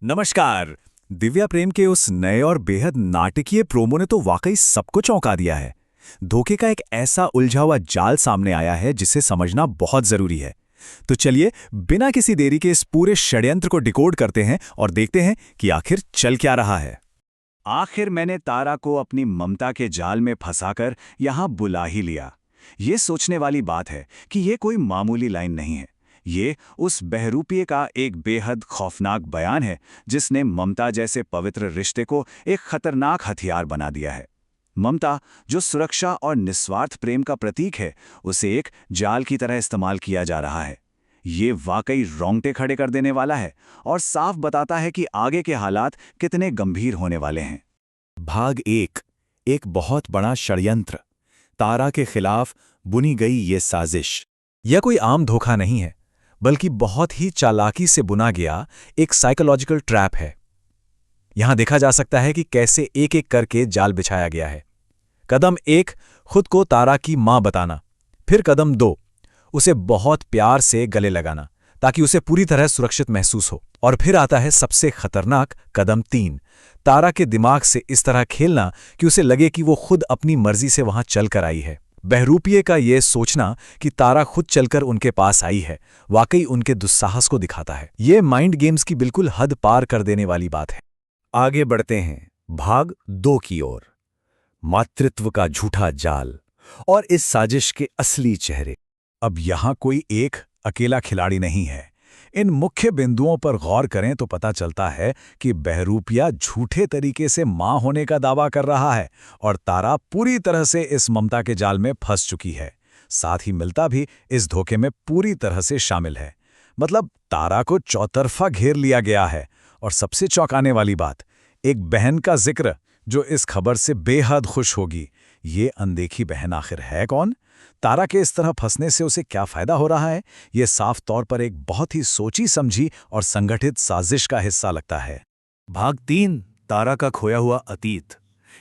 नमस्कार। दिव्या प्रेम के उस नए और बेहद नाटकीय प्रोमो ने तो वाकई सबको चौंका दिया है। धोखे का एक ऐसा उलझा हुआ जाल सामने आया है जिसे समझना बहुत जरूरी है। तो चलिए बिना किसी देरी के इस पूरे षड्यंत्र को डिकोड करते हैं और देखते हैं कि आखिर चल क्या रहा है। आखिर मैंने तारा को अपनी ममता के जाल में फंसाकर यहां बुला ही लिया। ये सोचने वाली बात है कि ये कोई मामूली लाइन नहीं है। ये उस बहरूपिये का एक बेहद खौफनाक बयान है जिसने ममता जैसे पवित्र रिश्ते को एक खतरनाक हथियार बना दिया है। ममता, जो सुरक्षा और निस्वार्थ प्रेम का प्रतीक है, उसे एक जाल की तरह इस्तेमाल किया जा रहा है। ये वाकई रोंगटे खड़े कर देने वाला है और साफ बताता है कि आगे के हालात कितने गंभीर होने वाले हैं। भाग एक बहुत बड़ा षड्यंत्र। तारा के खिलाफ बुनी गई ये साजिश। यह कोई आम धोखा नहीं है, बल्कि बहुत ही चालाकी से बुना गया एक साइकोलॉजिकल ट्रैप है। यहां देखा जा सकता है कि कैसे एक एक करके जाल बिछाया गया है। कदम 1, खुद को तारा की मां बताना। फिर कदम 2, उसे बहुत प्यार से गले लगाना ताकि उसे पूरी तरह सुरक्षित महसूस हो। और फिर आता है सबसे खतरनाक कदम 3, तारा के दिमाग से इस तरह खेलना कि उसे लगे कि वो खुद अपनी मर्जी से वहां चल कर आई है। बहरूपिये का ये सोचना कि तारा खुद चलकर उनके पास आई है वाकई उनके दुस्साहस को दिखाता है। ये माइंड गेम्स की बिल्कुल हद पार कर देने वाली बात है। आगे बढ़ते हैं भाग 2 की ओर। मातृत्व का झूठा जाल और इस साजिश के असली चेहरे। अब यहां कोई एक अकेला खिलाड़ी नहीं है। इन मुख्य बिंदुओं पर गौर करें तो पता चलता है कि बहरूपिया झूठे तरीके से मां होने का दावा कर रहा है और तारा पूरी तरह से इस ममता के जाल में फंस चुकी है। साथ ही मिलता भी इस धोखे में पूरी तरह से शामिल है। मतलब तारा को चौतरफा घेर लिया गया है। और सबसे चौंकाने वाली बात, एक बहन का जिक्र जो इस खबर से बेहद खुश होगी। ये अनदेखी बहन आखिर है कौन? तारा के इस तरह फंसने से उसे क्या फायदा हो रहा है? ये साफ तौर पर एक बहुत ही सोची समझी और संगठित साजिश का हिस्सा लगता है। भाग 3, तारा का खोया हुआ अतीत।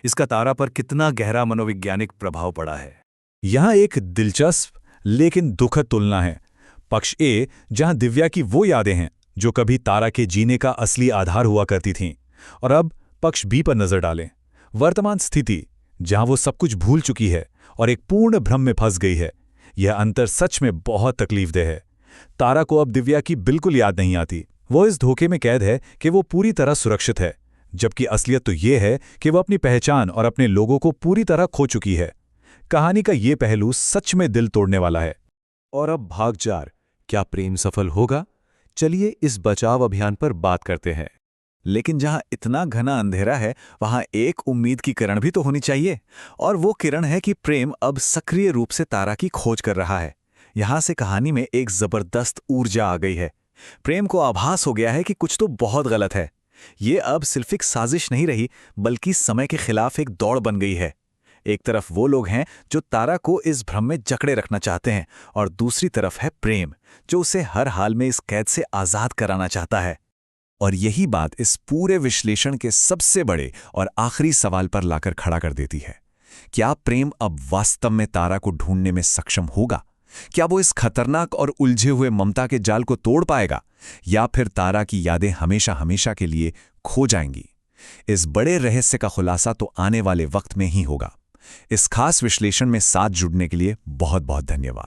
इसका तारा पर कितना गहरा मनोवैज्ञानिक प्रभाव पड़ा है। यहां एक दिलचस्प लेकिन दुखद तुलना है। पक्ष ए, जहां दिव्या की वो यादें हैं जो कभी तारा के जीने का असली आधार हुआ करती थीं, और अब पक्ष बी पर नजर डालें। वर्तमान स्थिति, जहां वो सब कुछ भूल चुकी है और एक पूर्ण भ्रम में फंस गई है। यह अंतर सच में बहुत तकलीफदेह है। तारा को अब दिव्या की बिल्कुल याद नहीं आती। वो इस धोखे में कैद है कि वो पूरी तरह सुरक्षित है, जबकि असलियत तो ये है कि वो अपनी पहचान और अपने लोगों को पूरी तरह खो चुकी है। कहानी का ये पहलू सच में दिल तोड़ने वाला है। और अब भाग 4, क्या प्रेम सफल होगा? चलिए इस बचाव अभियान पर बात करते हैं। लेकिन जहां इतना घना अंधेरा है, वहां एक उम्मीद की किरण भी तो होनी चाहिए। और वो किरण है कि प्रेम अब सक्रिय रूप से तारा की खोज कर रहा है। यहां से कहानी में एक जबरदस्त ऊर्जा आ गई है। प्रेम को आभास हो गया है कि कुछ तो बहुत गलत है। ये अब सिर्फ एक साजिश नहीं रही, बल्कि समय के खिलाफ एक दौड़ बन गई है। एक तरफ वो लोग हैं जो तारा को इस भ्रम में जकड़े रखना चाहते हैं, और दूसरी तरफ है प्रेम, जो उसे हर हाल में इस कैद से आजाद कराना चाहता है। और यही बात इस पूरे विश्लेषण के सबसे बड़े और आखिरी सवाल पर लाकर खड़ा कर देती है। क्या प्रेम अब वास्तव में तारा को ढूंढने में सक्षम होगा? क्या वो इस खतरनाक और उलझे हुए ममता के जाल को तोड़ पाएगा, या फिर तारा की यादें हमेशा हमेशा के लिए खो जाएंगी? इस बड़े रहस्य का खुलासा तो आने वाले वक्त में ही होगा। इस खास विश्लेषण में साथ जुड़ने के लिए बहुत बहुत धन्यवाद।